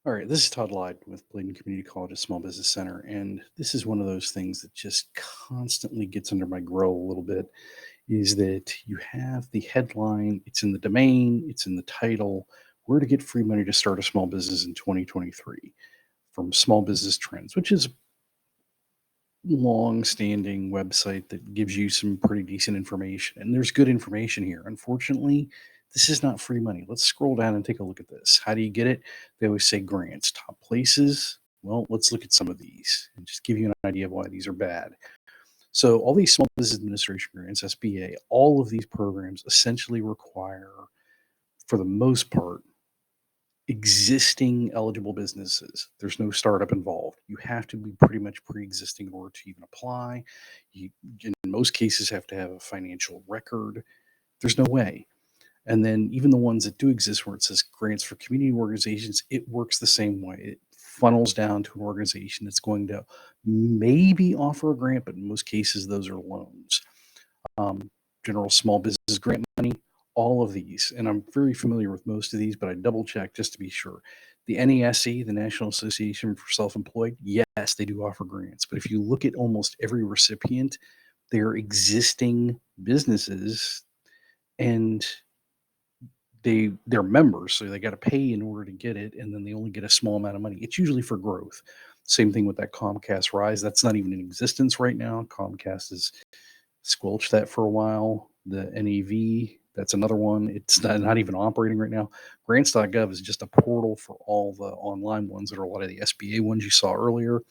All right, this is Todd Lyde with Bladen Community College's Small Business Center, and this is one of those things that just constantly gets under my grill a little bit. Is that you have the headline, it's in the domain, it's in the title, where to get free money to start a small business in 2023 from Small Business Trends, which is a long-standing website that gives you some pretty decent information. And there's good information here. Unfortunately, this is not free money. Let's scroll down and take a look at this. How do you get it? They always say grants, top places. Well, let's look at some of these and just give you an idea of why these are bad. So, all these small business administration grants, SBA, all of these programs essentially require, for the most part, existing eligible businesses. There's no startup involved. You have to be pretty much pre-existing in order to even apply. You, in most cases, have to have a financial record. There's no way. And then even the ones that do exist, where it says grants for community organizations, it works the same way. It funnels down to an organization that's going to maybe offer a grant, but in most cases, those are loans. um, General Small Business Grant Money, all of these. And I'm very familiar with most of these, but I double check just to be sure. The NASE, the National Association for Self Employed, yes, they do offer grants. But if you look at almost every recipient, they're existing businesses and they're members, so they got to pay in order to get it, and then they only get a small amount of money. It's usually for growth. Same thing with that Comcast Rise. That's not even in existence right now. Comcast is squelched that for a while. The NEV, that's another one. It's not even operating right now. Grants.gov is just a portal for all the online ones that are a lot of the SBA ones you saw earlier.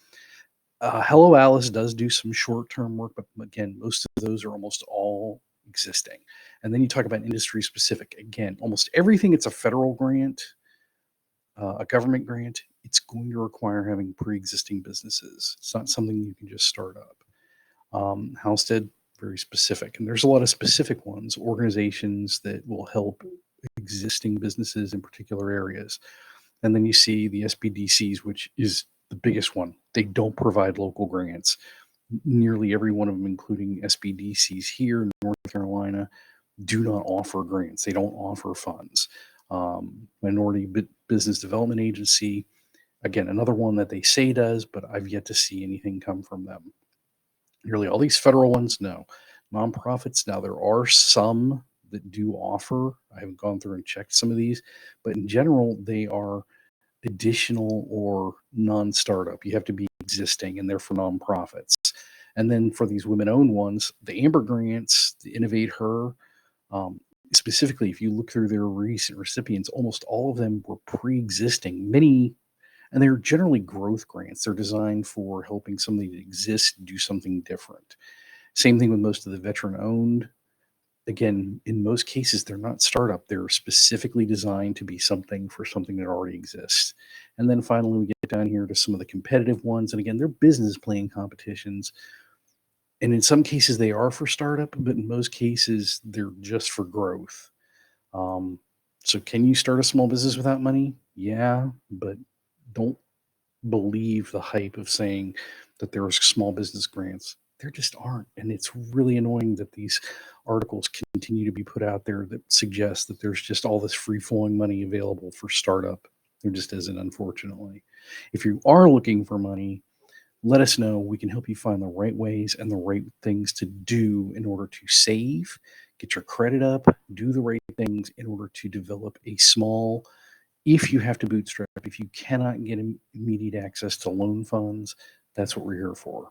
Hello Alice does do some short term work, but again, most of those are almost all existing. And then you talk about industry specific. Again, almost everything it's a federal grant, a government grant, it's going to require having pre existing businesses. It's not something you can just start up. Halstead, very specific. And there's a lot of specific ones, organizations that will help existing businesses in particular areas. And then you see the SBDCs, which is the biggest one. They don't provide local grants. Nearly every one of them, including SBDCs here in North Carolina, do not offer grants. They don't offer funds. Minority Business Development Agency, again, another one that they say does, but I've yet to see anything come from them. Nearly all these federal ones, no. Nonprofits, now there are some that do offer. I haven't gone through and checked some of these, but in general, they are additional or non-startup. You have to be existing, and they're for nonprofits. And then for these women-owned ones, the Amber Grants, the Innovate Her, specifically, if you look through their recent recipients, almost all of them were pre-existing. Many, and they're generally growth grants. They're designed for helping somebody that exists do something different. Same thing with most of the veteran-owned. Again, in most cases, they're not startup. They're specifically designed to be something for something that already exists. And then finally, we get down here to some of the competitive ones. And again, they're business plan competitions. And in some cases, they are for startup, but in most cases, they're just for growth. Um, so, can you start a small business without money? Yeah, but don't believe the hype of saying that there are small business grants. There just aren't. And it's really annoying that these articles continue to be put out there that suggest that there's just all this free flowing money available for startup. There just isn't, unfortunately. If you are looking for money, let us know. We can help you find the right ways and the right things to do in order to save, get your credit up, do the right things in order to develop a small, if you have to bootstrap, if you cannot get immediate access to loan funds, that's what we're here for.